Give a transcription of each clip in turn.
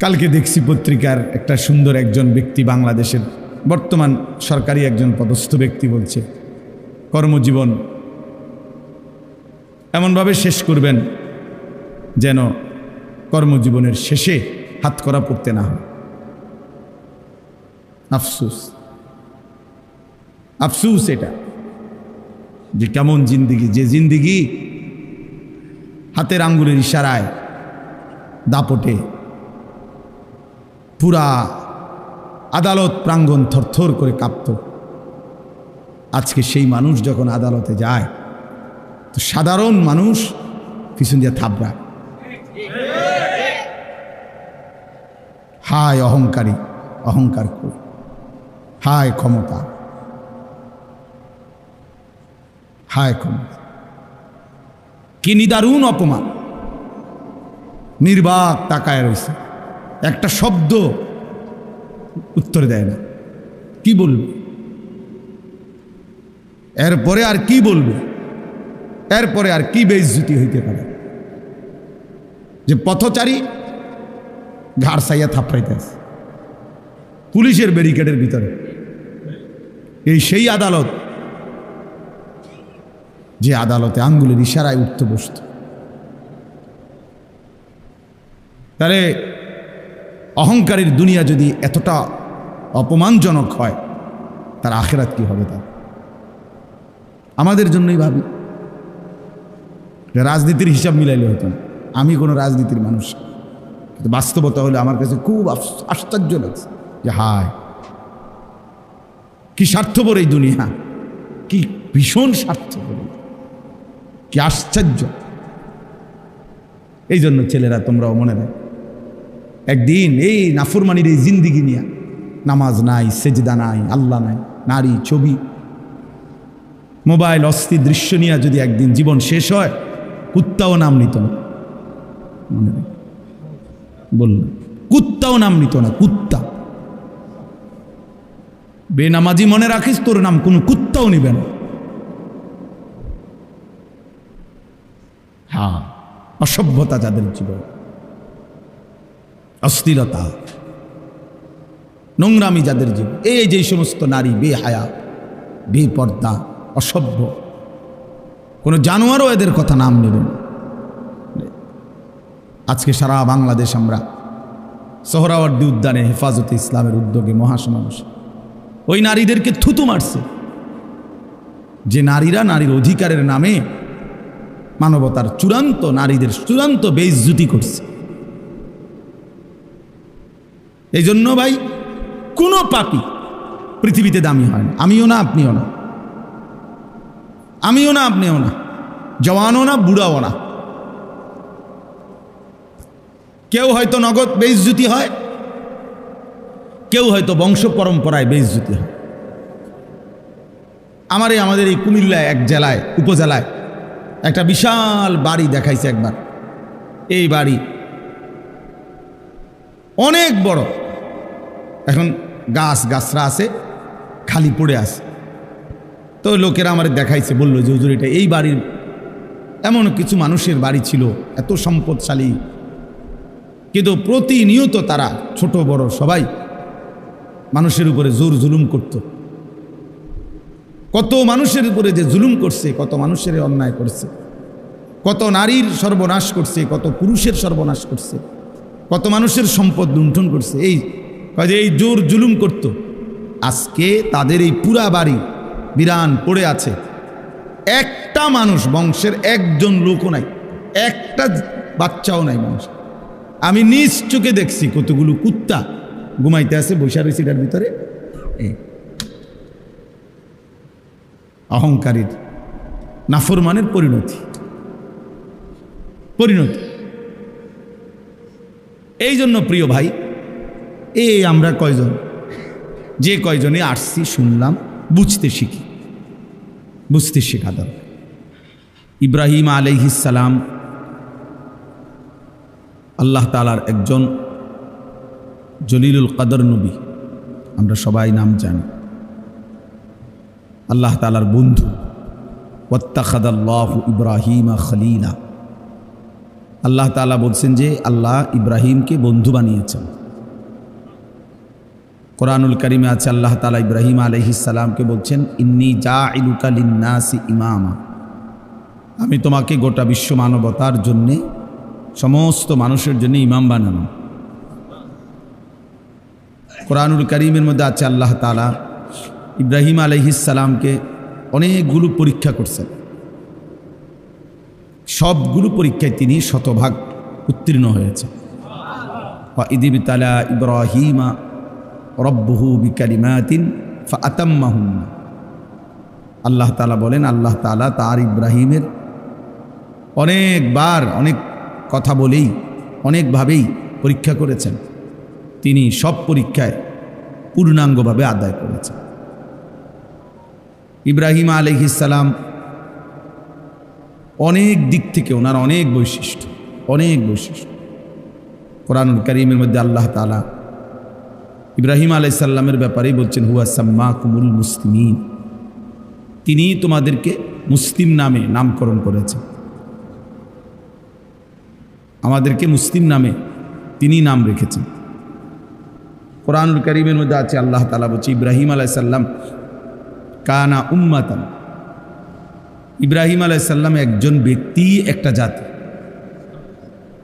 কালকে দেখছি পত্রিকার একটা সুন্দর একজন ব্যক্তি, বাংলাদেশের বর্তমান সরকারি একজন পদস্থ ব্যক্তি বলছে কর্মজীবন এমনভাবে শেষ করবেন যেন কর্মজীবনের শেষে হাতকড়া পড়তে না হয়। আফসোস, আফসোস এটা যে কেমন জিন্দিগি, যে জিন্দিগি হাতের আঙ্গুলের ইশারায় দাপটে পুরা আদালত প্রাঙ্গণ থরথর করে কাঁপত। আজকে সেই মানুষ যখন আদালতে যায় তো সাধারণ মানুষ পিছন দিয়ে থাবড়ায়। হায় অহংকারী, অহংকার কর, হায় ক্ষমতা, হায় ক্ষমতা, কি নিদারুণ অপমান। নির্বাক তাকায় রয়েছে, একটা শব্দ উত্তর দেয় না। কি বলবে এরপরে? আর কি বলবে এরপরে? আর কি বেইজ্জতি হইতে পারে যে পথচারী ঘাড় সাইয়া থাপড়াইতে আছে পুলিশের ব্যারিকেডের ভিতরে। এই সেই আদালত যে আদালতে আঙ্গুলের ইশারায় উঠতে বসত। তাহলে অহংকারের দুনিয়া যদি এতটা অপমানজনক হয়, তার আখিরাত কি হবে? তার আমাদের জন্যই ভাবি, রাজনীতির হিসাব মিলাইলে হতো না। আমি কোনো রাজনীতির মানুষ, কিন্তু বাস্তবতা হলে আমার কাছে খুব আশ্চর্য লাগছে যে হায় কি স্বার্থপর এই দুনিয়া, কি ভীষণ স্বার্থপর, কি আশ্চর্য। এই জন্য ছেলেরা তোমরাও মনে রাখ, একদিন এই নাফরমানির এই জিন্দিগি নিয়ে, নামাজ নাই, সেজদা নাই, আল্লাহ নাই, নারী, ছবি, মোবাইল, অস্থির দৃশ্য নিয়ে যদি একদিন জীবন শেষ হয়, কুত্তাও নাম নিত না। মনে রাখ, বললাম কুত্তাও নাম নিত না। কুত্তা বেনামাজি মনে রাখিস, তোর নাম কোনো কুত্তাও নিবে না। হ্যাঁ, অসভ্যতা যাদের জীবন, অস্থিরতা, নোংরামি যাদের জীবন, এই যে সমস্ত নারী বেহায়া, বেপর্দা, অসভ্য, কোনো জানোয়ারও এদের কথা নাম নেবেন। আজকে সারা বাংলাদেশ আমরা সোহরাওয়ার্দী উদ্যানে হেফাজতে ইসলামের উদ্যোগে মহাসমাবেশ, ওই নারীদেরকে থুতু মারছে যে নারীরা নারীর অধিকারের নামে মানবতার চূড়ান্ত, নারীদের চূড়ান্ত বেইজ্জতি করছে। এই জন্য ভাই, কোনো পাপী পৃথিবীতে দামি হয় না। আমিও না, আপনিও না, আমিও না, আপনিও না, জওয়ানও না, বুড়াও না। কেউ হয়তো নগদ বেইজ্জতি হয়, কেউ হয়তো বংশ পরম্পরায় বেইজ্জতি হয়। আমাদের এই কুমিল্লায় এক জেলায়, উপজেলায় একটা বিশাল বাড়ি দেখাইছে একবার। এই বাড়ি অনেক বড়, এখন গাছরা আছে, খালি পড়ে আছে। তো লোকেরা আমার দেখাইছে, বললো যে হুজুর, এটা এই বাড়ির এমন কিছু মানুষের বাড়ি ছিল, এত সম্পদশালী, কিন্তু প্রতিনিয়ত তারা ছোট বড় সবাই মানুষের উপরে জোর জুলুম করত। কত মানুষের উপরে যে জুলুম করছে, কত মানুষের অন্যায় করছে, কত নারীর সর্বনাশ করছে, কত পুরুষের সর্বনাশ করছে, কত মানুষের সম্পদ লুণ্ঠন করছে। এই জোর জুলুম করত। আজকে তাদের এই পুরা বাড়ি বিরান পড়ে আছে, একটা মানুষ, বংশের একজন লোকও নাই, একটা বাচ্চাও নাই মানুষ। আমি নিজ চোখে দেখছি কতগুলো কুত্তা ঘুমাইতে আছে, বৈশা রয়েছে এটার ভিতরে। অহংকারীর, নাফরমানের পরিণতি। এই জন্য প্রিয় ভাই, আমরা কয়জন, যে কয়জনে আসছি, শুনলাম, বুঝতে শেখা দরকার। ইব্রাহিম আলাইহিস সালাম আল্লাহ তাআলার একজন জলিলুল কদর নবী, আমরা সবাই নাম জানি। আল্লাহ তাআলার বন্ধু, ওয়াত্তাখাযাল্লাহু ইব্রাহিমা খলিলা। আল্লাহ তাআলা বলছেন যে আল্লাহ ইব্রাহিমকে বন্ধু বানিয়েছেন। কোরআনুল কারিমে আছে আল্লাহ তাআলা ইব্রাহিম আলাইহিস সালামকে বলছেন ইন্নী জাইলুকা লিন্নাসি ইমামা, আমি তোমাকে গোটা বিশ্ব মানবতার জন্যে, সমস্ত মানুষের জন্য ইমাম বানানো। কোরআনুল কারিমের মধ্যে আছে আল্লাহ তাআলা ইব্রাহিম আলাইহিস সালামকে অনেকগুলো পরীক্ষা করছেন, সবগুলো পরীক্ষায় তিনি শতভাগ উত্তীর্ণ হয়েছেন। ওয়া ইযিবতালা ইব্রাহিমা রব্বুহু বিকালিমাতিন ফাআতাম্মাহুন্না, আল্লাহ তাআলা বলেন আল্লাহ তাআলা তার ইব্রাহিমের অনেকবার অনেক কথা বলেই অনেকভাবেই পরীক্ষা করেছেন, তিনি সব পরীক্ষায় পূর্ণাঙ্গভাবে আদায় করেছেন। ইব্রাহিম আলাইহিস সালাম অনেক দিক থেকে ওনার অনেক বৈশিষ্ট্য কোরআনুল কারীমের মধ্যে আল্লাহ তাআলা ইব্রাহিম আলাইহিস সালামের ব্যাপারেই বলছেন হুয়া সাম্মাকুমুল মুসলিমিন, তিনি তোমাদেরকে মুসলিম নামে নামকরণ করেছেন, আমাদেরকে মুসলিম নামে তিনি নাম রেখেছেন। কোরআনুল কারীমের মধ্যে আছে আল্লাহ তাআলা বলছে ইব্রাহিম আলাইহিস সালাম কানা উম্মাতান, ইব্রাহিম আলাইহিস সালাম একজন ব্যক্তি একটা জাতি,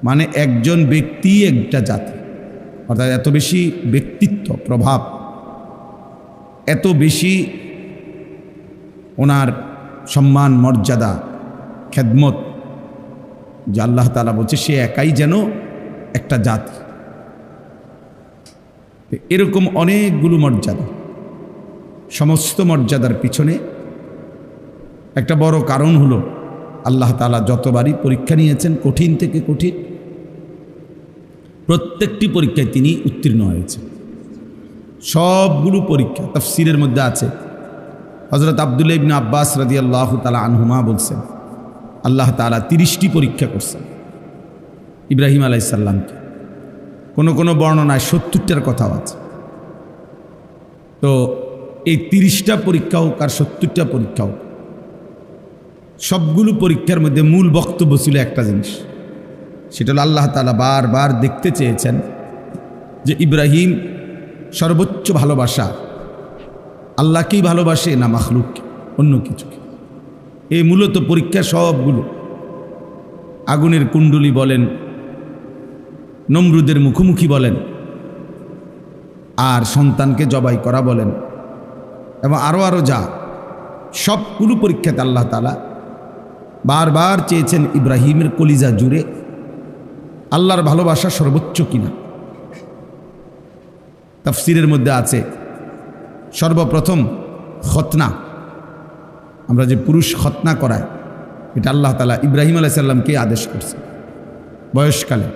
মানে একজন ব্যক্তি একটা জাতি, অর্থাৎ এত বেশি ব্যক্তিত্ব প্রভাব, এত বেশি ওনার সম্মান মর্যাদা খেদমত যে আল্লাহ তাআলা বলছে সে একাই যেন একটা জাতি। এরকম অনেকগুলো মর্যাদা, সমস্ত মর্যাদার পিছনে একটা বড় কারণ হলো আল্লাহ তাআলা যতবারই পরীক্ষা নিয়েছেন কঠিন থেকে কঠিন, প্রত্যেকটি পরীক্ষায় তিনি উত্তীর্ণ হয়েছেন। সবগুলো পরীক্ষা তাফসীরের মধ্যে আছে, হযরত আব্দুল্লাহ ইবনে আব্বাস রাদিয়াল্লাহু তাআলা আনহুমা বলছেন আল্লাহ তাআলা 30টি পরীক্ষা করছেন ইব্রাহিম আলাইহিস সালামকে, কোনো বর্ণনায় 70টার কথাও আছে। তো এই 30টা পরীক্ষা হোক আর 70টা পরীক্ষা হোক, সবগুলো পরীক্ষার মধ্যে মূল বক্তব্য ছিল একটা জিনিস, সেটা হলো আল্লাহ তাআলা বারবার দেখতে চেয়েছেন যে ইব্রাহিম সর্বোচ্চ ভালোবাসা আল্লাহকেই ভালোবাসে না মাখলুককে, অন্য কিছুকে। এই মূলত পরীক্ষা সবগুলো, আগুনের কুণ্ডলী বলেন, নমরুদের মুখোমুখি বলেন, আর সন্তানকে জবাই করা বলেন, এবং আরও যা সবগুলো পরীক্ষাতে আল্লাহ তাআলা বারবার চেয়েছেন ইব্রাহিমের কলিজা জুড়ে আল্লাহর ভালোবাসা সর্বোচ্চ কিনা। তাফসীরের মধ্যে আছে সর্বপ্রথম খতনা, আমরা যে পুরুষ খতনা করায়, এটা আল্লাহ তাআলা ইব্রাহিম আলাইহিস সালামকে আদেশ করছে। বয়সকালে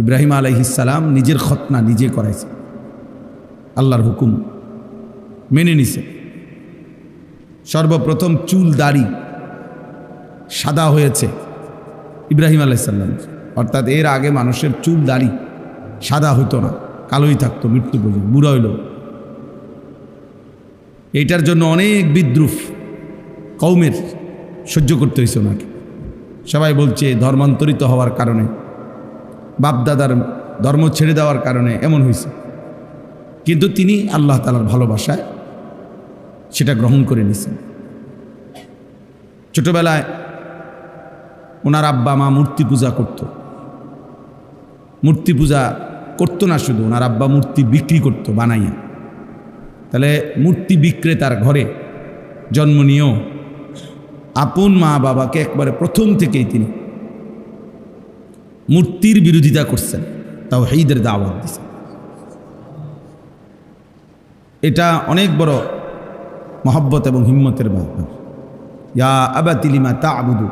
ইব্রাহিম আলাইহিস সালাম নিজের খতনা নিজে করাইছে, আল্লাহর হুকুম মেনে নিছে। সর্বপ্রথম চুল দাড়ি সাদা হয়েছে ইব্রাহিম আলাইহিস সালাম, অর্থাৎ এর আগে মানুষের চুল দাড়ি সাদা হতো না, কালোই থাকতো মৃত্যু পর্যন্ত, বুড়া হইল। এইটার জন্য অনেক বিদ্রুপ কওমের সহ্য করতে হয়েছে ওনাকে। সবাই বলছে ধর্মান্তরিত হওয়ার কারণে, বাপদাদার ধর্ম ছেড়ে দেওয়ার কারণে এমন হয়েছে, কিন্তু তিনি আল্লাহ তাআলার ভালোবাসায় সেটা গ্রহণ করে নিয়েছেন। ছোটবেলায় ওনার আব্বা মা মূর্তি পূজা করত, মূর্তি পূজা করতো না শুধু, ওনার আব্বা মূর্তি বিক্রি করতো বানাইয়া। তাহলে মূর্তি বিক্রেতার ঘরে জন্ম নিয়েও আপন মা বাবাকে একবারে প্রথম থেকেই তিনি মূর্তির বিরোধিতা করছেন, তাওহীদের দাওয়াত দিয়েছেন। এটা অনেক বড় মহব্বত এবং হিম্মতের ব্যাপার। ইয়া আবাতি লিমা তা'বুদু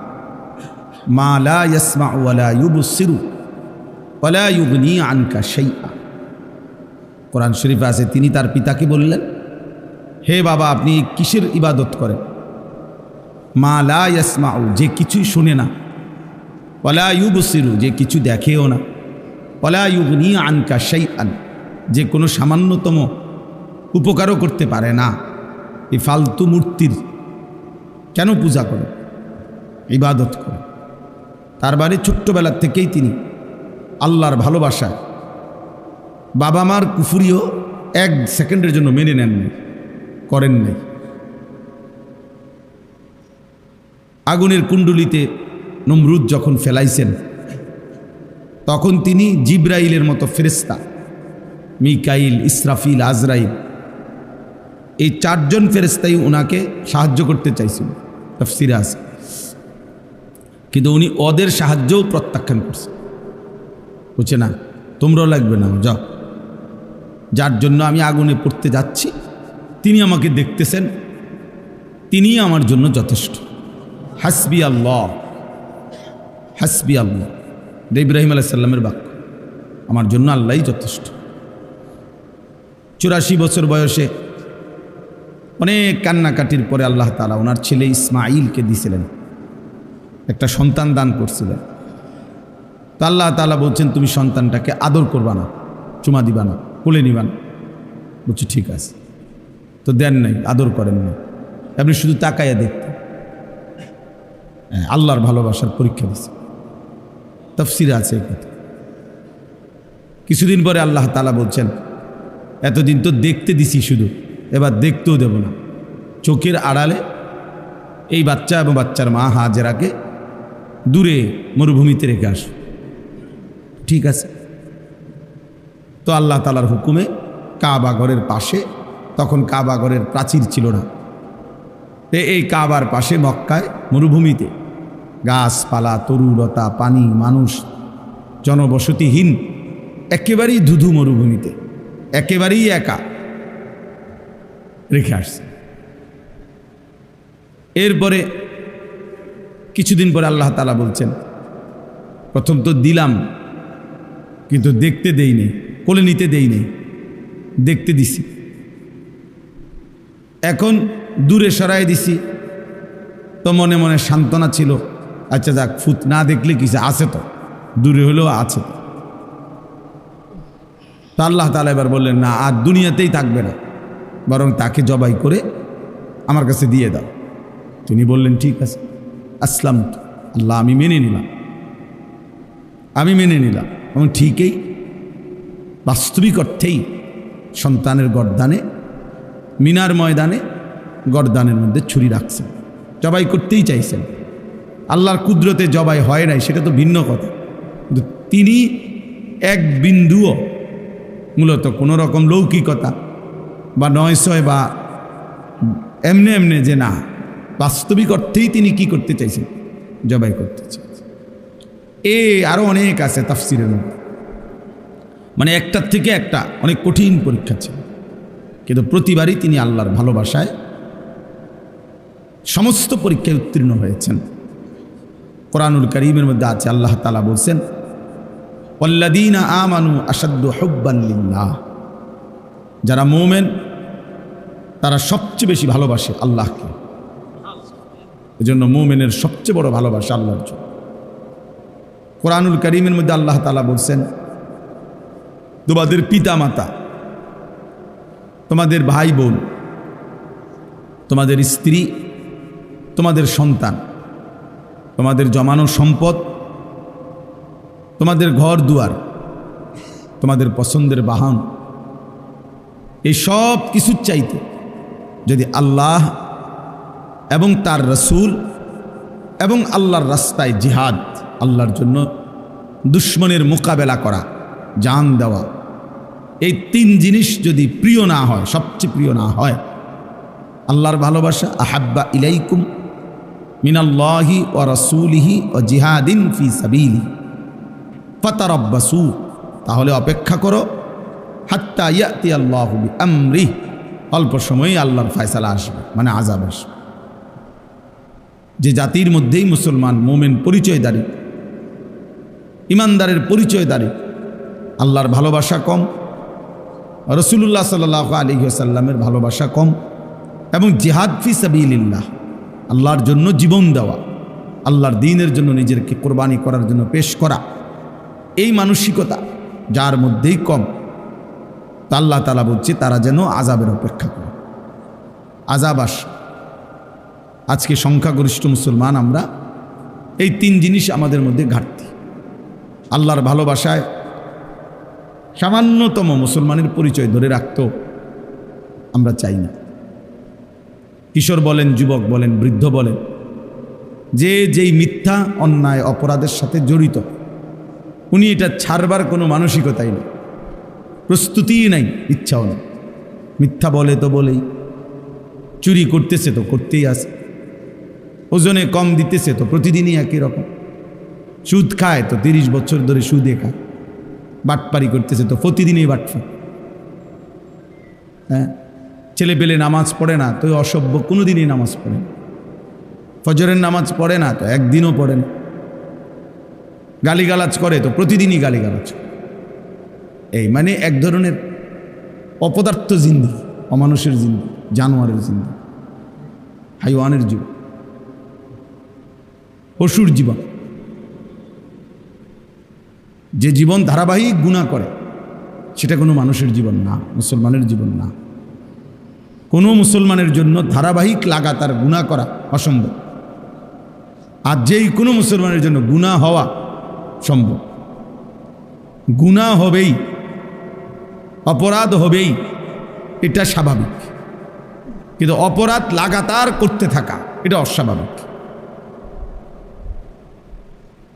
মা লা ইয়াসমাউ ওয়া লা ইউবসিরু ওয়া লা ইউগনি আনকা শাইআ। কোরআন শরীফে আছে, তিনি তার পিতাকে বললেন, হে বাবা, আপনি কিসের ইবাদত করেন? মা লা ইয়াসমাউ, যে কিছুই শোনে না, ওয়া লা ইউবসিরু, যে কিছু দেখেও না, ওয়া লা ইউগনি আনকা শাইআন, যে কোনো সামান্যতম উপকারও করতে পারে না। এই ফালতু মূর্তির কেন পূজা করে, ইবাদত করে? তার বাড়ি ছোট্টবেলার থেকেই তিনি আল্লাহর ভালোবাসায় বাবা মার কুফুরিও 1 সেকেন্ডের জন্য মেনে নেননি, করেন নাই। আগুনের কুণ্ডুলিতে নমরুদ যখন ফেলাইছেন তখন তিনি জিব্রাইলের মতো ফেরেশতা, মিকাইল, ইসরাফিল, আজরাইল, এই 4 জন ফেরেশতাই ওনাকে সাহায্য করতে চাইছিল, তাফসিরে আছে। কিন্তু উনি ওদের সাহায্যও প্রত্যাখ্যান করছে, বুঝছে না, তোমরাও লাগবে না, যাও, যার জন্য আমি আগুনে পড়তে যাচ্ছি তিনি আমাকে দেখতেছেন, তিনিই আমার জন্য যথেষ্ট। হাসবি আল্লাহ, হাসবি আল্লাহ, ইব্রাহিম আলাইহিস সালামের বাক্য, আমার জন্য আল্লাহই যথেষ্ট। 84 বছর বয়সে অনেক কান্নাকাটির পরে আল্লাহ তাআলা ওনার ছেলে ইসমাঈলকে দিয়েছিলেন, একটা সন্তান দান করছিলেন। তো আল্লাহ তাআলা বলছেন তুমি সন্তানটাকে আদর করবা না, চুমা দিবা না, কোলে নিবা না। বলছি ঠিক আছে, তো দেন নাই, আদর করেন না, আপনি শুধু তাকাইয়া দেখতেন। আল্লাহর ভালোবাসার পরীক্ষা দিচ্ছে, তাফসিরে আছে এই কথা। কিছুদিন পরে আল্লাহ তাআলা বলছেন এতদিন তো দেখতে দিছি শুধু, এবার দেখতেও দেব না, চোখের আড়ালে এই বাচ্চা এবং বাচ্চার মা হাজেরাকে দূরে মরুভূমিতে রেখে আস। ঠিক আছে। তো আল্লাহ তাআলার হুকুমে কাবা ঘরের পাশে, তখন কাবা ঘরের প্রাচীর ছিল না, এই কাবার পাশে মক্কায় মরুভূমিতে গাছপালা, তরুলতা, পানি, মানুষ, জনবসতিহীন, একেবারেই ধুধু মরুভূমিতে, একেবারেই একা রেখে আসছে। এরপরে কিছুদিন পরে আল্লাহ তাআলা বলছেন প্রথম তো দিলাম কিন্তু দেখতে দেইনি, কোলে নিতে দেইনি, দেখতে দিছি, এখন দূরে সরাই দিছি। তো মনে মনে সান্ত্বনা ছিল, আচ্ছা যাক, ফুট না দেখলে কিছু আছে, তো দূরে হলেও আছে। তো আল্লাহ তাআলা এবার বললেন না, আর দুনিয়াতেই থাকবে না, বরং তাকে জবাই করে আমার কাছে দিয়ে দাও। তিনি বললেন ঠিক আছে, আসলাম, আল্লাহ আমি মেনে নিলাম, আমি মেনে নিলাম। এবং ঠিকই বাস্তবিক অর্থেই সন্তানের গর্দানে, মিনার ময়দানে গর্দানের মধ্যে ছুরি রাখছেন, জবাই করতেই চাইছেন। আল্লাহর কুদরতে জবাই হয় নাই সেটা তো ভিন্ন কথা, কিন্তু তিনি এক বিন্দুও মূলত কোনো রকম লৌকিকতা বা নয়সয় বা এমনে এমনে যে না, বাস্তবিক অর্থেই তিনি কি করতে চাইছেন, জবাই করতে চাইছেন। আরও অনেক আছে তাফসিরের মধ্যে, মানে একটার থেকে একটা অনেক কঠিন পরীক্ষা ছিল, কিন্তু প্রতিবারই তিনি আল্লাহর ভালোবাসায় সমস্ত পরীক্ষায় উত্তীর্ণ হয়েছেন। কোরআনুল কারীমের মধ্যে আছে, আল্লাহ তাআলা বলছেন ওয়াল্লাযীনা আমানু আশাদ্দু হুব্বান লিল্লাহ, যারা মুমিন তারা সবচেয়ে বেশি ভালোবাসে আল্লাহকে। এজন্য মুমিনের সবচেয়ে বড় ভালোবাসা আল্লাহর জন্য। কোরআনুল কারীমের মধ্যে আল্লাহ তাআলা বলছেন তোমাদের পিতা মাতা, তোমাদের ভাই বোন, তোমাদের স্ত্রী, তোমাদের সন্তান, তোমাদের জমানো সম্পদ, তোমাদের ঘর দুয়ার, তোমাদের পছন্দের বাহন, এই সব কিছুর চাইতে যদি আল্লাহ এবং তার রসুল এবং আল্লাহর রাস্তায় জিহাদ, আল্লাহর জন্য দুশ্মনের মোকাবেলা করা, জান দেওয়া, এই 3 জিনিস যদি প্রিয় না হয়, সবচেয়ে প্রিয় না হয়, আল্লাহর ভালোবাসা, আহাব্বা ইলাইকুম মিনাল্লাহি ওয়া রাসূলিহি ওয়া জিহাদিন ফি সাবিলি ফাতারাব্বাসু, তাহলে অপেক্ষা করো, হাত্তা ইয়াতি আল্লাহু বিআমরিহি, অল্প সময়ে আল্লাহর ফয়সালা আসবে, মানে আযাব আসবে। যে জাতির মধ্যেই মুসলমান মুমিন পরিচয়দারী, ইমানদারের পরিচয়দারী, আল্লাহর ভালোবাসা কম, রাসূলুল্লাহ সাল্লাল্লাহু আলাইহি ওয়াসাল্লামের ভালোবাসা কম, এবং জিহাদ ফি সাবিলিল্লাহ, আল্লাহর জন্য জীবন দেওয়া, আল্লাহর দ্বীনের জন্য নিজেকে কোরবানি করার জন্য পেশ করা, এই মানসিকতা যার মধ্যেই কম, তা আল্লাহ তাআলা বলছে তারা যেন আযাবের অপেক্ষা করে। আযাব আসে। আজকে সংখ্যাগরিষ্ঠ মুসলমান আমরা এই 3 জিনিস আমাদের মধ্যে ঘাটতি। আল্লাহর ভালোবাসায় সামান্যতম মুসলমানের পরিচয় ধরে রাখতেও আমরা চাই না। কিশোর বলেন, যুবক বলেন, বৃদ্ধ বলেন, যেই মিথ্যা অন্যায় অপরাধের সাথে জড়িত, উনি এটা ছাড়বার কোনো মানসিকতাই নেই, প্রস্তুতিই নাই, ইচ্ছাও নেই। মিথ্যা বলে তো বলেই, চুরি করতেছে তো করতেই আছে, ওজনে কম দিতেছে তো প্রতিদিনই একই রকম, সুদ খায় তো 30 বছর ধরে সুদে খায়, বাটপারি করতেছে তো প্রতিদিনই বাটফা। হ্যাঁ, ছেলে পেলে নামাজ পড়ে না তো অসভ্য, কোনোদিনই নামাজ পড়ে না। ফজরের নামাজ পড়ে না তো একদিনও পড়ে না। গালিগালাজ করে তো প্রতিদিনই গালিগালাজ। এই মানে এক ধরনের অপদার্থ জিন্দেগি, অমানুষের জিন্দেগি, জানোয়ারের জিন্দেগি, হাইওয়ানের জীবন, পশুর জীবন। যে জীবন ধারাবাহিক গুনাহ করে সেটা কোনো মানুষের জীবন না, মুসলমানের জীবন না। কোনো মুসলমানের জন্য ধারাবাহিক লাগাতার গুনাহ করা অসম্ভব। আর যেই কোনো মুসলমানের জন্য গুনাহ হওয়া সম্ভব। গুনাহ হবেই, অপরাধ হবেই, এটা স্বাভাবিক। কিন্তু অপরাধ লাগাতার করতে থাকা এটা অস্বাভাবিক।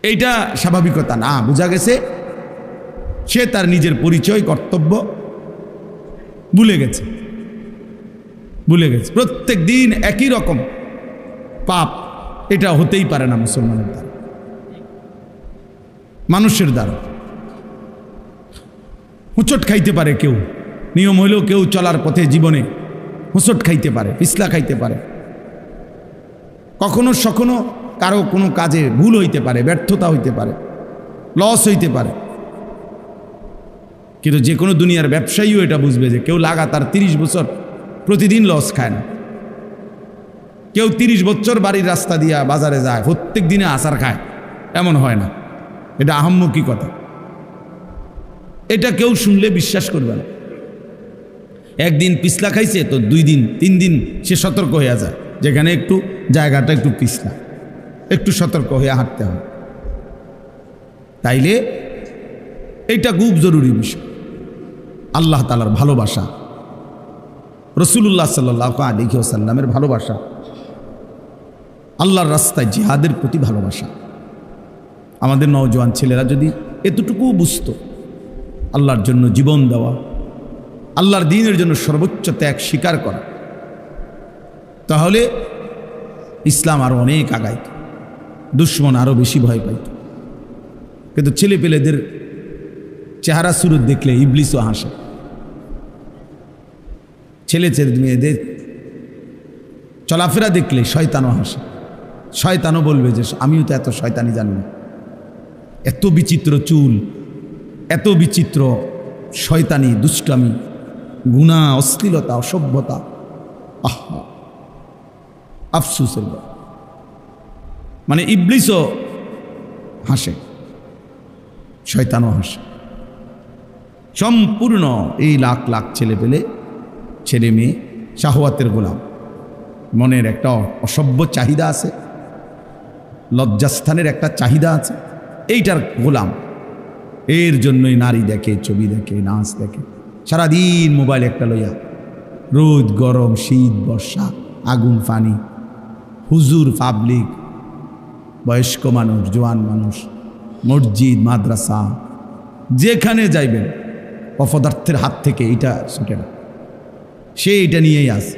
এইটা স্বাভাবিকতা না। বোঝা গেছে সে তার নিজের পরিচয়, কর্তব্য ভুলে গেছে। প্রত্যেক দিন একই রকম পাপ, এটা হতেই পারে না মুসলমানের দ্বারা, মানুষের দ্বারা। হুঁচট খাইতে পারে কেউ, নিয়ম হইলেও কেউ চলার পথে জীবনে হুঁচট খাইতে পারে, পিছলা খাইতে পারে, কখনো সখনো কারো কোনো কাজে ভুল হইতে পারে, ব্যর্থতা হইতে পারে, লস হইতে পারে। কিন্তু যে কোনো দুনিয়ার ব্যবসায়ীও এটা বুঝবে যে কেউ লাগাতার 30 বছর প্রতিদিন লস খায় না। কেউ 30 বছর বাড়ির রাস্তা দিয়া বাজারে যায়, প্রত্যেক দিনে আচার খায়, এমন হয় না। এটা আহাম্মকি কথা। এটা কেউ শুনলে বিশ্বাস করবে না। একদিন পিছলা খাইছে তো 2 দিন 3 দিন সে সতর্ক হয়ে যায়, যেখানে একটু জায়গাটা একটু পিছলা, একটু সতর্ক হয়ে হাঁটতে হয়। তাইলে এটা খুব জরুরি বিষয়। আল্লাহ তাআলার ভালোবাসা, রাসূলুল্লাহ সাল্লাল্লাহু আলাইহি ওয়াসাল্লামের ভালোবাসা, আল্লাহর রাস্তায় জিহাদের প্রতি ভালোবাসা। আমাদের নওজোয়ান ছেলেরা যদি এতটুকু বুঝতো, আল্লাহর জন্য জীবন দেওয়া, আল্লাহর দ্বীনের জন্য সর্বোচ্চ ত্যাগ স্বীকার করা, তাহলে ইসলাম আরো অনেক আগাইত, দুশ্মন আরো বেশি ভয় পাইত। কিন্তু ছেলে পেলেদের চেহারা সুরত দেখলে ইবলিসও হাসে। ছেলে মেয়েদের চলাফেরা দেখলে শয়তানও হাসে। শয়তানও বলবে যে আমিও তো এত শয়তানি জানি না। এত বিচিত্র চুল, এত বিচিত্র শয়তানি, দুষ্টামি, গুনাহ, অশ্লীলতা, অসভ্যতা, আহা, আফসোসের ব্যাপার। মানে ইবলিসও হাসে, শয়তানও হাসে। সম্পূর্ণ এই লাখ লাখ ছেলে পেলে, ছেলে মেয়ে শাহওয়াতের গোলাম। মনের একটা অসভ্য চাহিদা আছে, লজ্জাস্থানের একটা চাহিদা আছে, এইটার গোলাম। এর জন্যই নারী দেখে, ছবি দেখে, নাচ দেখে, সারাদিন মোবাইল একটা লইয়া, রোদ গরম শীত বর্ষা আগুন পানি, হুজুর পাবলিক, বয়স্ক মানুষ, জোয়ান মানুষ, মসজিদ মাদ্রাসা, যেখানে যাইবেন অপদার্থের হাত থেকে এটা ছুটে না। সে এটা নিয়েই আসে,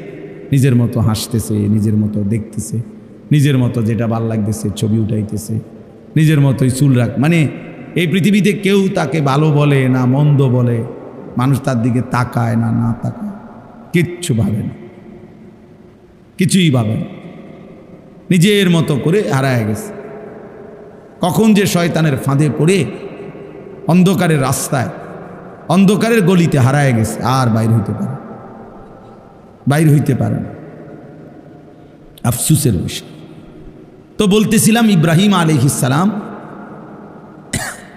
নিজের মতো হাসতেছে, নিজের মতো দেখতেছে, নিজের মতো যেটা ভাল লাগতেছে ছবি উঠাইতেছে, নিজের মতোই চুল রাখ। মানে এই পৃথিবীতে কেউ তাকে ভালো বলে না মন্দ বলে, মানুষ তার দিকে তাকায় না, না তাকায়, কিচ্ছু ভাবে না, কিছুই ভাবে না, নিজের মতো করে হারায় গেছে। কখন যে শয়তানের ফাঁদে পড়ে অন্ধকারের রাস্তায়, অন্ধকারের গলিতে হারায় গেছে, আর বাইর হইতে পারে না। আফসুসের বিষয়। তো বলতেছিলাম, ইব্রাহিম আলাইহিস সালাম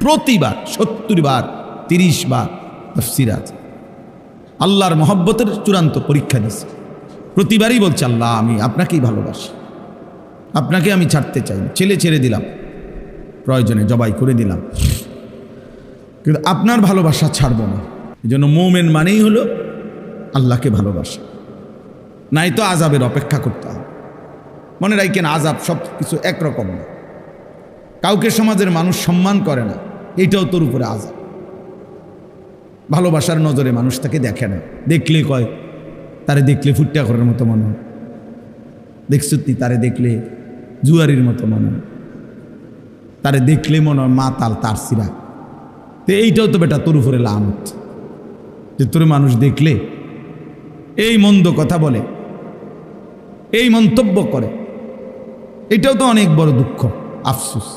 প্রতিবার 70 বার 30 বার তাফসীর আছে, আল্লাহর মহব্বতের চূড়ান্ত পরীক্ষা দিচ্ছে। প্রতিবারই বলছে, আল্লাহ আমি আপনাকেই ভালোবাসি, আপনাকে আমি ছাড়তে চাই না, ছেড়ে দিলাম, প্রয়োজনে জবাই করে দিলাম, কিন্তু আপনার ভালোবাসা ছাড়ব না। এই জন্য মোমেন মানেই হলো আল্লাহকে ভালোবাসা, নাই তো আযাবের অপেক্ষা করতে হবে। মনে রাখেন, আযাব সব কিছু একরকম না। কাউকে সমাজের মানুষ সম্মান করে না, এইটাও তোর উপরে আযাব। ভালোবাসার নজরে মানুষ তাকে দেখে না, দেখলে কয় তারে দেখলে ফুটটা করার মতো মনে হয়, দেখছো তুই তারে দেখলে জুয়ারির মতো মনে হয়, তারে দেখলে মনে হয় মাতাল তার সিরা। তো এইটাও তো বেটা তোর উপরে লানত, যে তোর মানুষ দেখলে এই মন্দ কথা বলে, এই মন্তব্য করে, এটাও তো অনেক বড় দুঃখ, আফসোস।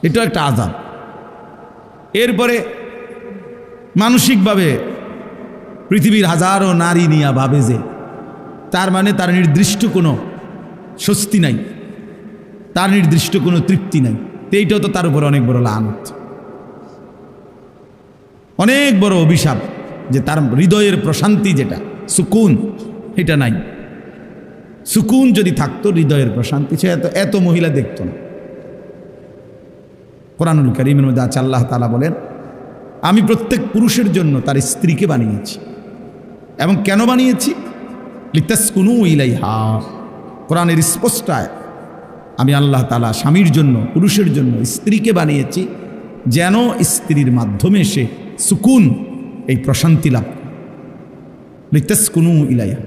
এটাও একটা আযাব। এরপরে মানসিকভাবে পৃথিবীর হাজারো নারী নিয়ে ভাবে যে তার মানে তার নির্দিষ্ট কোনো স্বস্তি নাই, তার নির্দিষ্ট কোনো তৃপ্তি নাই। তো এইটাও তো তার উপরে অনেক বড় লানত, অনেক বড় অভিশাপ, যে তার হৃদয়ের প্রশান্তি যেটা সুকুন, এটা নাই। সুকুন যদি থাকতো, হৃদয়ের প্রশান্তি, সে এত মহিলা দেখত না। কোরআনুল কারীমের মধ্যে আছে, আল্লাহ তাআলা বলেন, আমি প্রত্যেক পুরুষের জন্য তার স্ত্রীকে বানিয়েছি। এবং কেন বানিয়েছি? লিতাসকুনু ইলাইহা। কোরআনের স্পষ্ট আয়াত, আমি আল্লাহ তাআলা স্বামীর জন্য, পুরুষের জন্য স্ত্রীকে বানিয়েছি যেন স্ত্রীর মাধ্যমে সে সুকুন, এই প্রশান্তি লাভ করে। লিতাসকুনু ইলাইহা।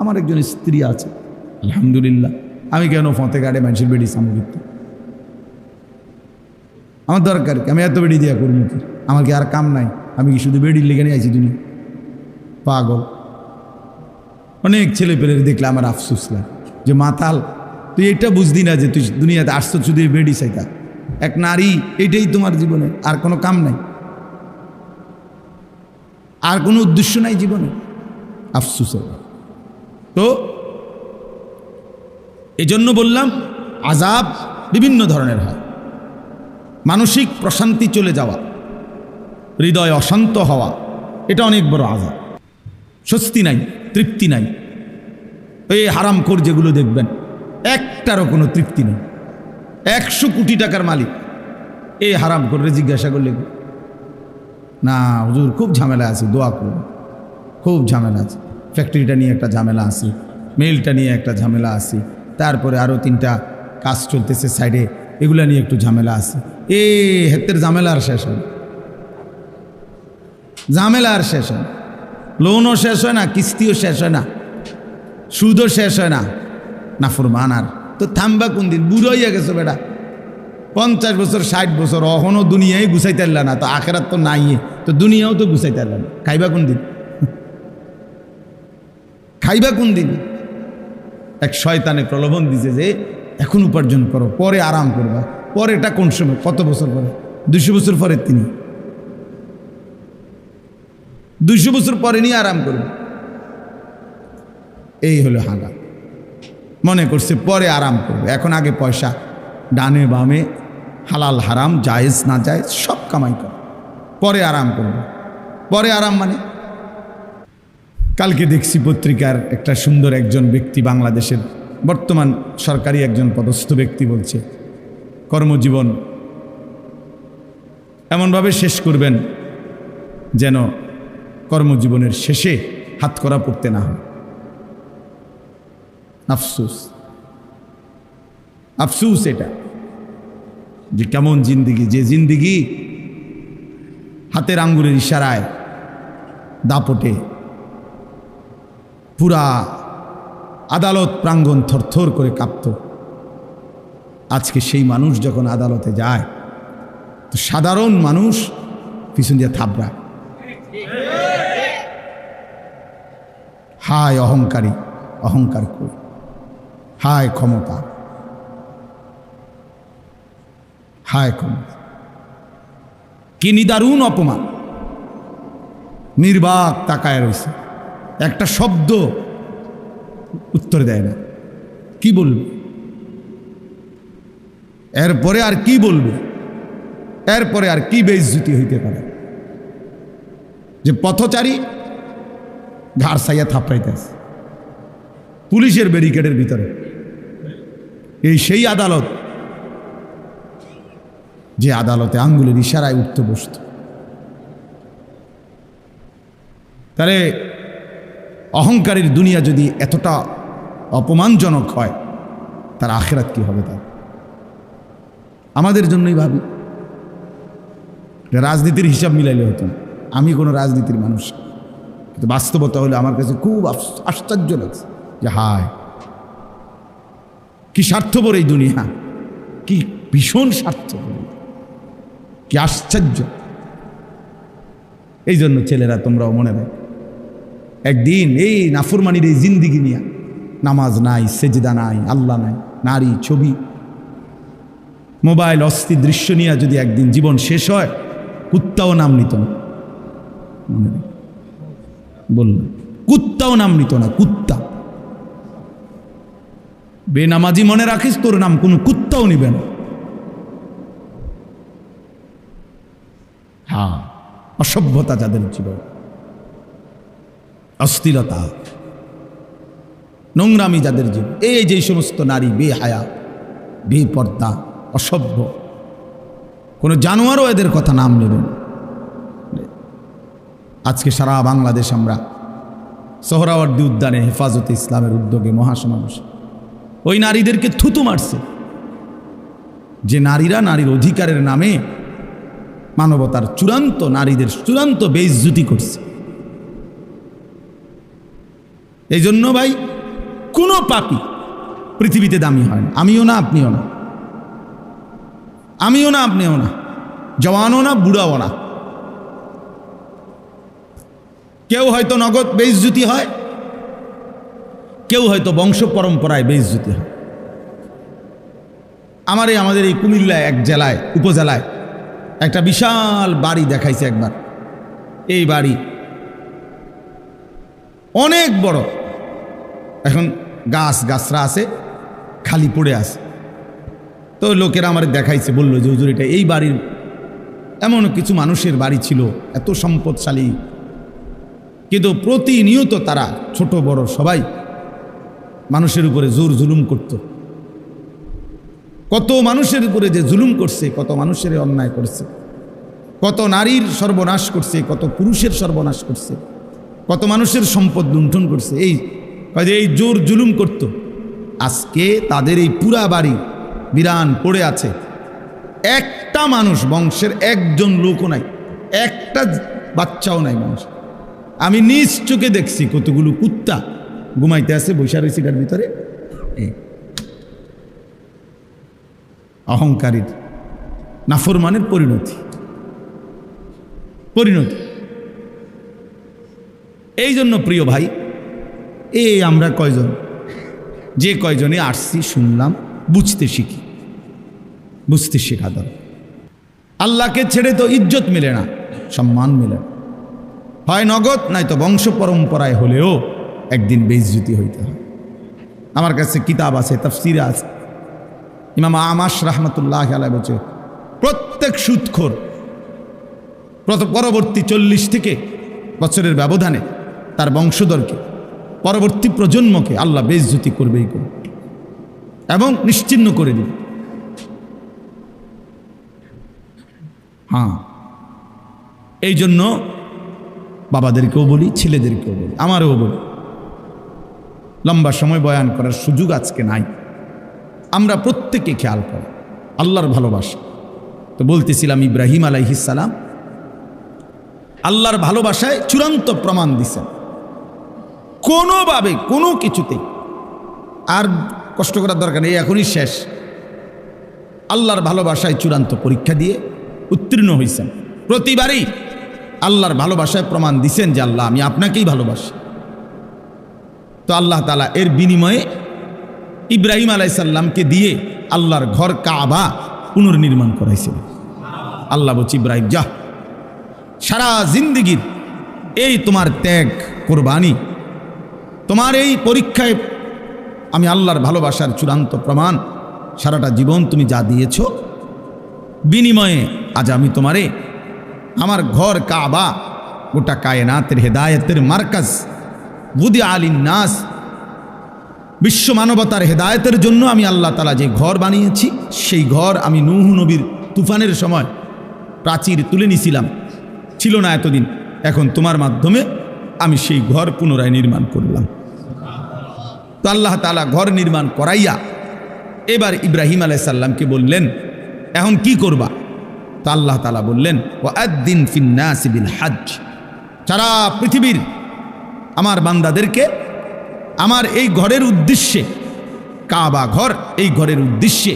আমার একজন স্ত্রী আছে, আলহামদুলিল্লাহ। আমি কেন ফতে গাড়ে মানুষের বেড়ি সামগ্রিক, আমার দরকার কি? আমি এত বেড়ি দিয়া করবো কি? আমার কি আর কাম নাই? আমি কি শুধু বেড়ির লেগে নিয়ে আইছি দুনিয়া? পাগল। অনেক ছেলে পেলের দেখলে আমার আফসোস লাগে, যে মাতাল, তুই এটা বুঝদি না যে তুই দুনিয়াতে আসছো শুধু বেড়ি চাইতা, এক নারী, এটাই তোমার জীবনে, আর কোনো কাম নাই, আর কোনো উদ্দেশ্য নাই জীবনে। আফসোস। তো এজন্য বললাম, আযাব বিভিন্ন ধরনের হয়। মানসিক প্রশান্তি চলে যাওয়া, হৃদয় অশান্ত হওয়া, এটা অনেক বড় আযাব। স্বস্তি নাই, তৃপ্তি নাই। এই হারামখোর যেগুলো দেখবেন, একটারও কোনো তৃপ্তি নেই। 100 কোটি টাকার মালিক, এই হারামখোররে জিজ্ঞাসা করলে, না হুজুর খুব ঝামেলা আছে, দোয়া করুন, খুব ঝামেলা আছে, ফ্যাক্টরিটা নিয়ে একটা ঝামেলা আছে, মেলটা নিয়ে একটা ঝামেলা আছে, তারপরে আরও 3টা কাজ চলতেছে সাইডে, এগুলা নিয়ে একটু ঝামেলা আছে। হেতের ঝামেলা আর শেষ হয়, ঝামেলা আর শেষ হয়। লোনও শেষ হয় না, কিস্তিও শেষ হয় না, সুদও শেষ হয় না, নাফরমান। আর তো থামবা কোন দিন? বুড়ো হইয়া গেছো বেটা, 50 বছর 60 বছর, অহনো দুনিয়ায় গুছাইতে পারলা না, তো আখেরাত তো নাই, তো দুনিয়াও তো গুছাইতে পারলা না। খাইবা কোন দিন? খাইবা কোন দিন? এক শয়তানে প্রলোভন দিছে যে এখন উপার্জন করো, পরে আরাম করবা। পরে এটা কোন সময়? কত বছর পরে? 200 বছর পরে। তিনি 200 বছর পরে নিয়ে আরাম করবে। এই হলো হাগা। মনে করছে পরে আরাম করবে, এখন আগে পয়সা, ডানে বামে হালাল হারাম, জায়েজ না জায়েজ সব কামাই করে, পরে আরাম করবে। পরে আরাম মানে, কালকে দেখছি পত্রিকার একটা সুন্দর একজন ব্যক্তি, বাংলাদেশের বর্তমান সরকারি একজন পদস্থ ব্যক্তি বলছে, কর্মজীবন এমনভাবে শেষ করবেন যেন কর্মজীবনের শেষে হাতকড়া পড়তে না হয়। আফসোস, আফসোস এটা, যে কেমন জিন্দিগি, যে জিন্দিগি হাতের আঙ্গুলের ইশারায়, দাপটে পুরা আদালত প্রাঙ্গণ থরথর করে কাঁপত। আজকে সেই মানুষ যখন আদালতে যায়, তো সাধারণ মানুষ পিছন দিয়ে থাবড়া, হায় অহংকারী, অহংকার কই, হায় ক্ষমতা, হায় ক্ষমতা, কি নিদারুণ অপমান। নির্বাক তাকায় রয়েছে, একটা শব্দ উত্তর দেয় না। কি বলবে এরপরে? আর কি বলবে এরপরে? আর কি বেইজ্জতি হইতে পারে? যে পথচারী ঘাড় সাইয়া থাপড়াইতেছে পুলিশের ব্যারিকেডের ভিতরে, এই সেই আদালত যে আদালতে আঙ্গুলের ইশারায় উঠতে বসত। তাহলে অহংকারের দুনিয়া যদি এতটা অপমানজনক হয়, তার আখিরাত কি হবে? তার আমাদের জন্যই ভাবি, রাজনীতির হিসাব মিলাইলে হতো না। আমি কোনো রাজনীতির মানুষ, কিন্তু বাস্তবতা হলে আমার কাছে খুব আশ্চর্য লাগছে যে হায় কি স্বার্থপর এই দুনিয়া, কি ভীষণ স্বার্থপর, কি আশ্চর্য। এই জন্য ছেলেরা তোমরাও মনে রাখ, একদিন এই নাফরমানির এই জিন্দিগি নিয়ে, নামাজ নাই, সেজদা নাই, আল্লাহ নাই, নারী, ছবি, মোবাইল, অস্থির দৃশ্য নিয়ে যদি একদিন জীবন শেষ হয়, কুত্তাও নাম নিত না। মনে রাখ, বলল কুত্তাও নাম নিত না। কুত্তা বেনামাজি মনে রাখিস, তোর নাম কোনো কুত্তাও নিবে না। হ্যাঁ, অসভ্যতা যাদের জীবন, অস্থিরতা, নোংরামি যাদের জীবন, এই যে সমস্ত নারী বেহায়া, বেপর্দা, অসভ্য, কোনো জানোয়ারও এদের কথা নাম নেবেন। আজকে সারা বাংলাদেশ আমরা সোহরাওয়ার্দী উদ্যানে হেফাজতে ইসলামের উদ্যোগে মহাসমাবেশ, ওই নারীদেরকে থুতু মারছে যে নারীরা নারীর অধিকারের নামে মানবতার চূড়ান্ত, নারীদের চূড়ান্ত বেইজ্জতি করছে। এই জন্য ভাই, কোনো পাপী পৃথিবীতে দামি হয় না। আমিও না, আপনিও না, আমিও না, আপনিও না, জওয়ানও না, বুড়াও না। কেউ হয়তো নগদ বেইজ্জতি হয়, কেউ হয়তো বংশ পরম্পরায় বেইজ্জতি হয়। আমাদের এই কুমিল্লায় এক জেলায়, উপজেলায় একটা বিশাল বাড়ি দেখাইছে একবার। এই বাড়ি অনেক বড়, এখন গাছরা আছে, খালি পড়ে আছে। তো লোকেরা আমার দেখাইছে, বললো যে হুজুর, এটা এই বাড়ির এমন কিছু মানুষের বাড়ি ছিল, এত সম্পদশালী, কিন্তু প্রতিনিয়ত তারা ছোট বড় সবাই মানুষের উপরে জোর জুলুম করত। কত মানুষের উপরে যে জুলুম করছে, কত মানুষের অন্যায় করছে, কত নারীর সর্বনাশ করছে, কত পুরুষের সর্বনাশ করছে, কত মানুষের সম্পদ লুণ্ঠন করছে। এই জোর জুলুম করত। আজকে তাদের এই পুরা বাড়ি বিরান পড়ে আছে, একটা মানুষ, বংশের একজন লোকও নাই, একটা বাচ্চাও নাই মানুষ। আমি নিজ চোখে দেখছি কতগুলো কুত্তা ঘুমাইতে আছে, বৈশা রয়েছে এটার ভিতরে। অহংকারীর, নাফরমানের পরিণতি। এই জন্য প্রিয় ভাই, আমরা কয়জন, যে কয়জনে আসছি, শুনলাম, বুঝতে শিখি, বুঝতে শেখা দরকার। আল্লাহকে ছেড়ে তো ইজ্জত মেলে না, সম্মান মেলে না। হয় নগদ, নয়তো বংশ পরম্পরায় হলেও একদিন বেইজ্জতি হইতে হয়। আমার কাছে কিতাব আছে, তাফসিরে আছে, ইমাম আমাশ রাহমাতুল্লাহ আলাইহি বলছে, প্রত্যেক সুদখোর পরবর্তী 40 থেকে বছরের ব্যবধানে তার বংশধরকে, পরবর্তী প্রজন্মকে আল্লাহ বেইজ্জতি করবেই করবে এবং নিশ্চিহ্ন করে দিবে। হ্যাঁ, এই জন্য বাবাদেরকেও বলি, ছেলেদেরকেও বলি, আমারও বলি, লম্বা সময় বয়ান করার সুযোগ আজকে নাই। আমরা প্রত্যেকে খেয়াল করি আল্লাহর ভালোবাসা। তো বলতেছিলাম, ইব্রাহিম আলাইহিস সালাম আল্লাহর ভালোবাসায় চূড়ান্ত প্রমাণ দিছেন, কোনোভাবে কোনো কিছুতেই আর কষ্ট করার দরকার নেই, এখনই শেষ। আল্লাহর ভালোবাসায় চূড়ান্ত পরীক্ষা দিয়ে উত্তীর্ণ হয়েছেন। প্রতিবারই আল্লাহর ভালোবাসায় প্রমাণ দিছেন যে আল্লাহ, আমি আপনাকেই ভালোবাসি। তো আল্লাহ তাআলা এর বিনিময়ে ইব্রাহিম আলাইহিস সালামকে দিয়ে আল্লাহর ঘর কাবা পুনর্নির্মাণ করাইছিলেন। আল্লাহ বলছি, ইব্রাহিম যা, সারা জিন্দিগির এই তোমার ত্যাগ, কোরবানি, তোমার এই পরীক্ষায় আমি আল্লাহর ভালোবাসার চূড়ান্ত প্রমাণ, সারাটা জীবন তুমি যা দিয়েছ, বিনিময়ে আজ আমি তোমারে আমার ঘর কাবা, গোটা কায়নাতের হেদায়েতের মার্কাজ, বুদি আলিন নাস, বিশ্ব মানবতার হেদায়েতের জন্য আমি আল্লাহ তাআলা যে ঘর বানিয়েছি, সেই ঘর আমি নূহ নবীর তুফানের সময় প্রাচীর তুলে নিয়েছিলাম, ছিল না এতদিন। এখন তোমার মাধ্যমে আমি সেই ঘর পুনরায় নির্মাণ করলাম। তো আল্লাহ তাআলা ঘর নির্মাণ করাইয়া এবার ইব্রাহিম আলাইহিস সালামকে বললেন, এখন কি করবা? তো আল্লাহ তাআলা বললেন, ওয়াআদ্দিন ফিন্নাসি বিল হজ, সারা পৃথিবীর আমার বান্দাদেরকে আমার এই ঘরের উদ্দেশ্যে, কাবা ঘর, এই ঘরের উদ্দেশ্যে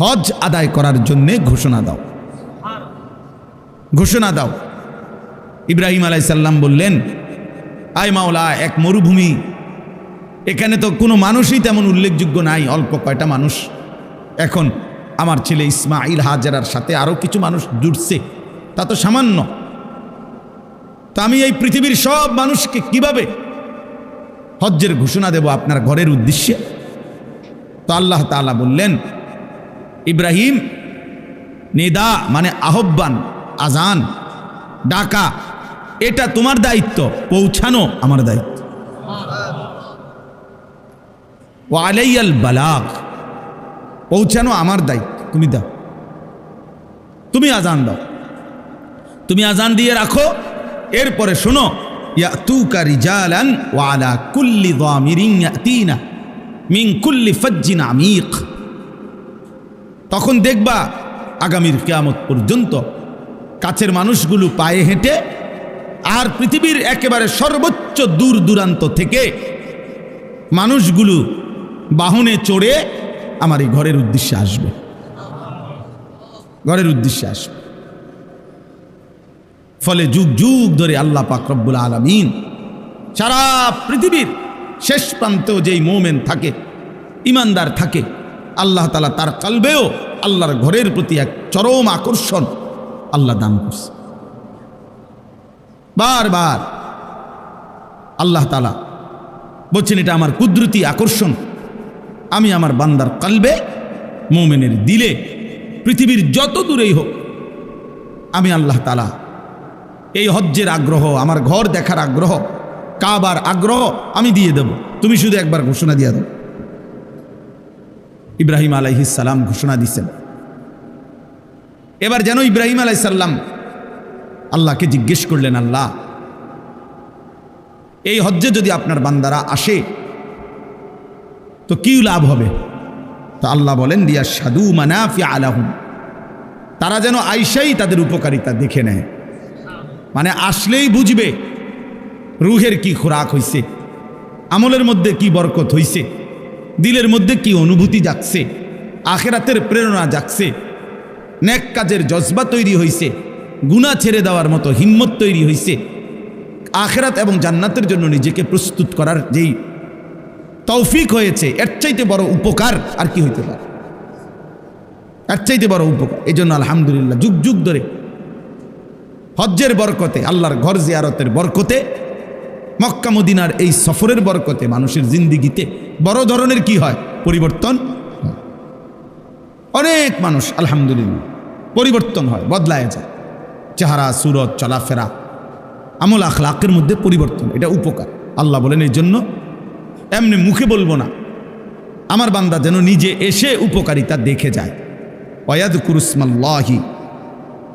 হজ আদায় করার জন্যে ঘোষণা দাও, ঘোষণা দাও। ইব্রাহিম আলাইহিস সালাম বললেন, আয় মাওলা, এক মরুভূমি, এখানে তো কোনো মানুষই তেমন উল্লেখযোগ্য নাই, অল্প কয়টা মানুষ। এখন আমার ছেলে ইসমাইল হাজেরার সাথে আরও কিছু মানুষ জুড়ছে, তা তো সামান্য। তো আমি এই পৃথিবীর সব মানুষকে কিভাবে হজ্জের ঘোষণা দেব আপনার ঘরের উদ্দেশ্যে? তো আল্লাহ তাআলা বললেন, ইব্রাহিম, নিদা মানে আহ্বান, আজান, ডাকা, এটা তোমার দায়িত্ব, পৌঁছানো আমার দায়িত্ব। ওয়া আলাইয়াল বালাগ, পৌঁছানো আমার দায়িত্ব, তুমি দাও, তুমি আজান দাও, তুমি আজান দিয়ে রাখো। এরপরে শোনো, ইয়াতুকা রিজালান ওয়া আলা কুল্লি যামিরিন ইয়াতিনা মিন কুল্লি ফাজ্জিন আমিক। তখন দেখবা আগামীর কিয়ামত পর্যন্ত কাছের মানুষগুলো পায়ে হেঁটে আর পৃথিবীর একেবারে সর্বোচ্চ দূর দূরান্ত থেকে মানুষগুলো বাহনে চড়ে আমার এই ঘরের উদ্দেশ্যে আসবে, ঘরের উদ্দেশ্যে আসবে। ফলে যুগ যুগ ধরে আল্লাহ পাক রব্বুল আলামিন সারা পৃথিবীর শেষ প্রান্তেও যেই মোমেন থাকে, ইমানদার থাকে, আল্লাহ তাআলা তার কলবেও আল্লাহর ঘরের প্রতি এক চরম আকর্ষণ আল্লাহ দান করছে। বারবার আল্লাহ তাআলা বলছেন, এটা আমার কুদরতি আকর্ষণ, আমি আমার বান্দার কলবে, মোমেনের দিলে, পৃথিবীর যত দূরেই হোক, আমি আল্লাহ তাআলা এই হজ্জের আগ্রহ, আমার ঘর দেখার আগ্রহ, কাবার আগ্রহ আমি দিয়ে দেব, তুমি শুধু একবার ঘোষণা দিয়ে দাও। ইব্রাহিম আলাইহিস সালাম ঘোষণা দিচ্ছেন। এবার যেন ইব্রাহিম আলাইহিস সালাম আল্লাহকে জিজ্ঞেস করলেন, আল্লাহ, এই হজ্জে যদি আপনার বান্দারা আসে তো কি লাভ হবে? তো আল্লাহ বলেন, লিয়াশহাদু মানাফিআ লাহুম, তারা যেন আইসাই তাদের উপকারিতা দেখে নেয়, মানে আসলেই বুঝবে রুহের কি খোরাক হইছে, আমলের মধ্যে কি বরকত হইছে, দিলের মধ্যে কি অনুভূতি জাগছে, আখিরাতের প্রেরণা জাগছে, নেক কাজের জজবা তৈরি হইছে, গুনাহ ছেড়ে দেওয়ার মতো হিম্মত তৈরি হইছে, আখিরাত এবং জান্নাতের জন্য নিজেকে প্রস্তুত করার যেই তৌফিক হয়েছে, এর চাইতে বড় উপকার আর কি হইতে পারে? এর চাইতে বড় উপকার। এই জন্য আলহামদুলিল্লাহ যুগ যুগ ধরে হজ্জের বরকতে, আল্লাহর ঘর জিয়ারতের বরকতে, মক্কা মদিনার এই সফরের বরকতে মানুষের জিন্দিগিতে বড় ধরনের কি হয়? পরিবর্তন। অনেক মানুষ আলহামদুলিল্লাহ পরিবর্তন হয়, বদলায় যায়, চেহারা, সুরত, চলাফেরা, আমল আখলাকের মধ্যে পরিবর্তন, এটা উপকার। আল্লাহ বলেন, এই জন্য এমনি মুখে বলবো না, আমার বান্দা যেন নিজে এসে উপকারিতা দেখে যায়। ওয়ায়াযকুরু ইসমাল্লাহি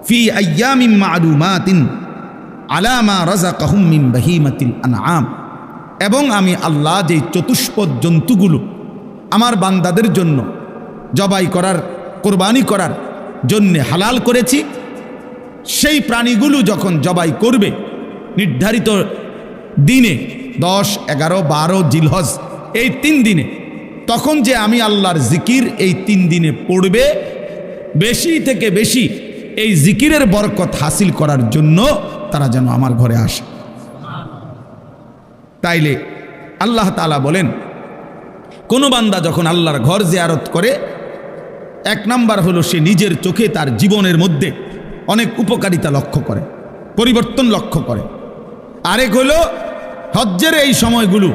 ফি আইয়ামিন মা'লুমাতিন আলা মা রাযাকাহুম মিন বাহিমাতিল আনআম, এবং আমি আল্লাহ যেই চতুষ্পদ জন্তুগুলো আমার বান্দাদের জন্য জবাই করার, কোরবানি করার জন্যে হালাল করেছি, সেই প্রাণীগুলো যখন জবাই করবে নির্ধারিত দিনে 10, 11, 12 জিলহজ, এই 3 দিনে, তখন যে আমি আল্লাহর জিকির এই 3 দিনে পড়বে, বেশি থেকে বেশি এই জিকিরের বরকত হাসিল করার জন্য তারা যেন আমার ঘরে আসে। তাইলে আল্লাহ তাআলা বলেন, কোন বান্দা যখন আল্লাহর ঘর জিয়ারত করে, 1 নাম্বার হলো সে নিজের চোখে তার জীবনের মধ্যে অনেক উপকারিতা লক্ষ্য করে, পরিবর্তন লক্ষ্য করে। আরেক হলো হজ্জের এই সময়গুলো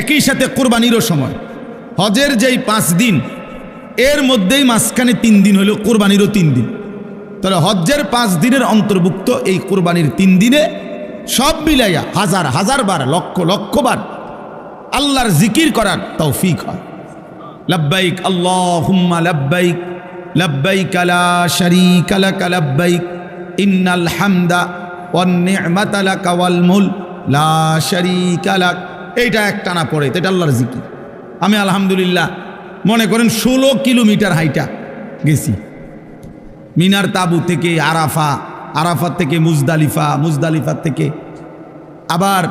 একই সাথে কোরবানিরও সময়। হজের যেই 5 দিন, এর মধ্যেই মাঝখানে 3 দিন হলো কোরবানিরও 3 দিন। তাহলে হজ্জের 5 দিনের অন্তর্ভুক্ত এই কোরবানির 3 দিনে সব মিলাইয়া হাজার হাজার বার, লক্ষ লক্ষ বার আল্লাহর জিকির করার তৌফিক হয়। লব্বাইক আল্লাহুম্মা লব্বাইক লব্বাইক লা শারীকা লাক লব্বাইক ইন্নাল হামদা ওয়ান নি'মাতা লাক ওয়াল মুলক লা শারীকা লাক। এইটা একটানা পড়ে, এটা আল্লাহর জিকির। আমি আলহামদুলিল্লাহ মনে করেন 16 কিলোমিটার হাইটা গেছি, মিনার তাবু থেকে আরাফা, আরাফাত থেকে মুজদালিফা, মুজদালিফার থেকে আবার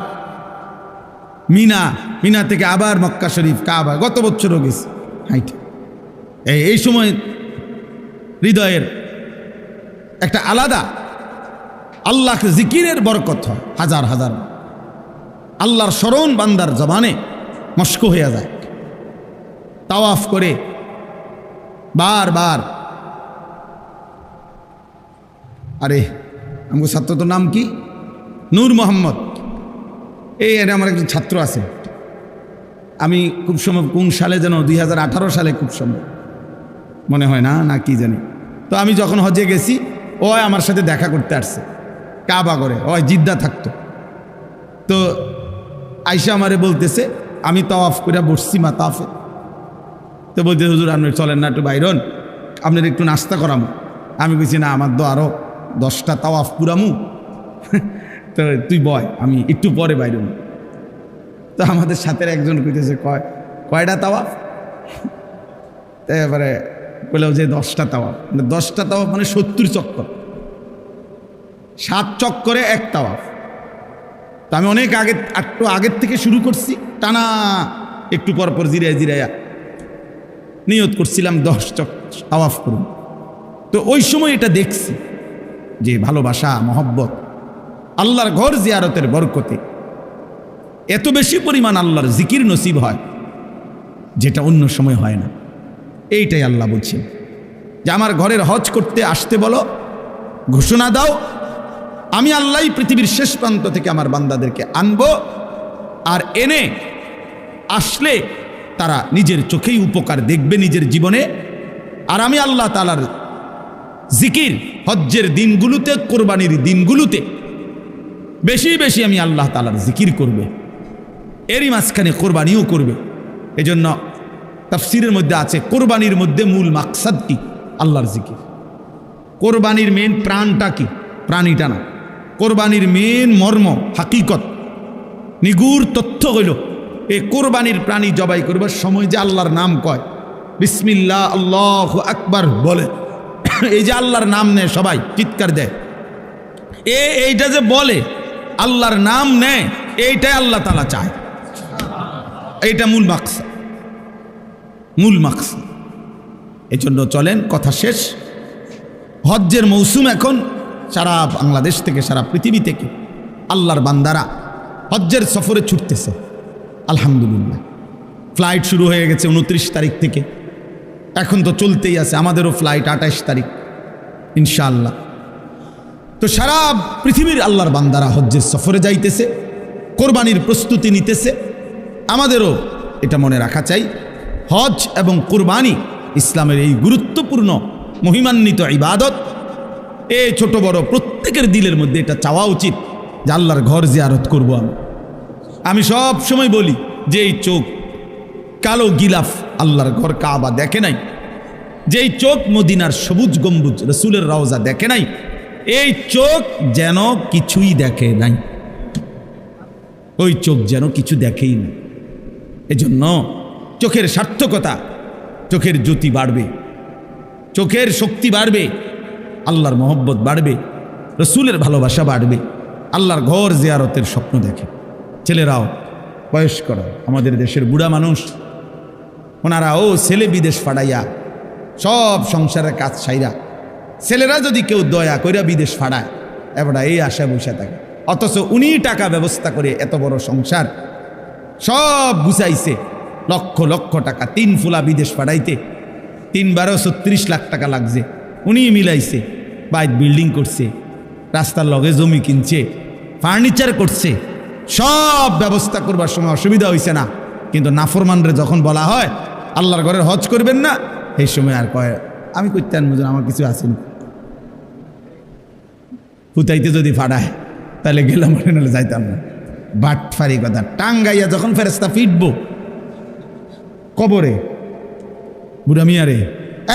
মিনা, মিনা থেকে আবার মক্কা শরীফ, কাবা। গত বছরও গেছি হাইটা। এই সময় হৃদয়ের একটা আলাদা আল্লাহ জিকিরের বরকত হয়। হাজার হাজার আল্লাহর স্মরণ বান্দার জবানে মস্ক হয়ে যায়। তাওয়াফ করে বারবার। আরে আমার ছাত্র তো নাম কি? নূর মোহাম্মদ। এই আমার একজন ছাত্র আছে, আমি খুব সময় কোন সালে যেন 2018 সালে খুব সময় মনে হয় না কি জানি। তো আমি যখন হজে গেছি ও আমার সাথে দেখা করতে আসছে কাবা করে, ও জিদ্দা থাকতো। তো আইসা আমারে বলতেছে, আমি তাওয়াফ করে বসছি মাতাফে। তো বলতে হুজুর আপনি চলেন না একটু বাইরন, আপনার একটু নাস্তা করামু। আমি বলছি না, আমার তো আরও 10টা তাওয়াফ পুরামু, তো তুই বয়, আমি একটু পরে বাইরন। তো আমাদের সাথে একজন কইতেছে, কয়টা তাওয়াফ? তো এবারে বললেও যে 10টা তাওয়াফ। 10টা তাওয়াফ মানে 70 চক্কর, 7 চক্করে 1 তাওয়াফ। তো আমি অনেক একটু আগের থেকে শুরু করছি, টানা একটু পর পর জিরাইয়া নিয়ত করছিলাম 10 তাওয়াফ করুন। তো ওই সময় এটা দেখছি যে ভালোবাসা, মহব্বত, আল্লাহর ঘর জিয়ারতের বরকতে এত বেশি পরিমাণ আল্লাহর জিকির নসিব হয় যেটা অন্য সময় হয় না। এইটাই আল্লাহ বলছেন যে আমার ঘরের হজ করতে আসতে বলো, ঘোষণা দাও, আমি আল্লাহই পৃথিবীর শেষ প্রান্ত থেকে আমার বান্দাদেরকে আনবো, আর এনে আসলে তারা নিজের চোখেই উপকার দেখবে নিজের জীবনে। আর আমি আল্লাহ তাআলার জিকির হজ্জের দিনগুলোতে, কোরবানির দিনগুলোতে বেশি বেশি আমি আল্লাহ তাআলার জিকির করবে, এরই মাঝখানে কোরবানিও করবে। এজন্য তাফসীরের মধ্যে আছে কোরবানির মধ্যে মূল মাকসাদ কি? আল্লাহর জিকির। কোরবানির মেন প্রাণটা কি? প্রাণীটা না, কোরবানির মেন মর্ম, হাকিকত, নিগুড় তথ্য হইল এই কোরবানির প্রাণী জবাই করবার সময় যে আল্লাহর নাম কয়, বিসমিল্লাহ আল্লাহু আকবার বলে, এই যে আল্লাহর নাম নেয় সবাই চিৎকার দেয়, এইটা যে বলে আল্লাহর নাম নেয়, এইটাই আল্লাহ তাআলা চায়। এইটা মূল মাকসাদ, মূল মাকসাদ। এই জন্য চলেন, কথা শেষ। হজ্জের মৌসুম এখন, সারা বাংলাদেশ থেকে, সারা পৃথিবী থেকে আল্লাহর বান্দারা হজ্জের সফরে ছুটতেছে। আলহামদুলিল্লাহ, ফ্লাইট শুরু হয়ে গেছে 29 তারিখ থেকে, এখন তো চলতেই আছে। আমাদেরও ফ্লাইট 28 তারিখ ইনশাআল্লাহ। তো সারা পৃথিবীর আল্লাহর বান্দারা হজ্জের সফরে যাইতেছে, কোরবানির প্রস্তুতি নিতেছে। আমাদেরও এটা মনে রাখা চাই, হজ এবং কোরবানি ইসলামের এই গুরুত্বপূর্ণ মহিমান্বিত ইবাদত। এই ছোট বড় প্রত্যেকের দিলের মধ্যে এটা চাওয়া উচিত যে আল্লাহর ঘর জিয়ারত করব। আমি সব সময় বলি যে এই চোখ কালো গিলাফ আল্লাহর ঘর কাবা দেখে নাই, যেই চোখ মদিনার সবুজ গম্বুজ রসুলের রওজা দেখে নাই, এই চোখ যেন কিছুই দেখে নাই, ওই চোখ যেন কিছু দেখেই না। এজন্য চোখের সার্থকতা, চোখের জ্যোতি বাড়বে, চোখের শক্তি বাড়বে, আল্লাহর মহব্বত বাড়বে, রসুলের ভালোবাসা বাড়বে, আল্লাহর ঘর জিয়ারতের স্বপ্ন দেখে। ছেলেরাও, বয়স্করা, আমাদের দেশের বুড়া মানুষ, ওনারাও ছেলে বিদেশ ফাড়াইয়া সব সংসারের কাজ ছাইরা, ছেলেরা যদি কেউ দয়া কইরা বিদেশ ফাড়ায়, এবার এই আশায় বসে থাকে, অথচ উনি টাকা ব্যবস্থা করে এত বড় সংসার সব গুছাইছে, লক্ষ লক্ষ টাকা, 3 ফুলা বিদেশ পাঠাইতে 3-12 36 লাখ টাকা লাগছে, উনি মিলাইছে, বাইক বিল্ডিং করছে, রাস্তার লগে জমি কিনছে, ফার্নিচার করছে, সব ব্যবস্থা করবার সময় অসুবিধা হয়েছে না। কিন্তু নাফরমানরে যখন বলা হয় আল্লাহর ঘরের হজ করবেন না, এই সময় আর কয় আমি করতেন বুঝুন, আমার কিছু আসেনি, হুতাইতে যদি ফাড়ায় তাহলে গেলাম, নাহলে যাইতাম না। বাটফারি কথা টাঙ্গাইয়া যখন ফেরেস্তা ফিটবো কবরে বুড়া মিয়ারে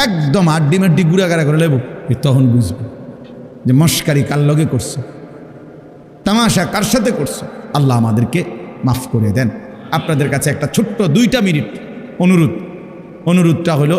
একদম আড্ডি মাড্ডি গুড়াগাড়া করে লেব তখন বুঝবো যে মস্কারি কার লগে করছে, তামাশা কার সাথে করছে। আল্লাহ আমাদেরকে মাফ করে দেন। আপনাদের কাছে একটা ছোট্ট 2 মিনিট অনুরোধটা হলো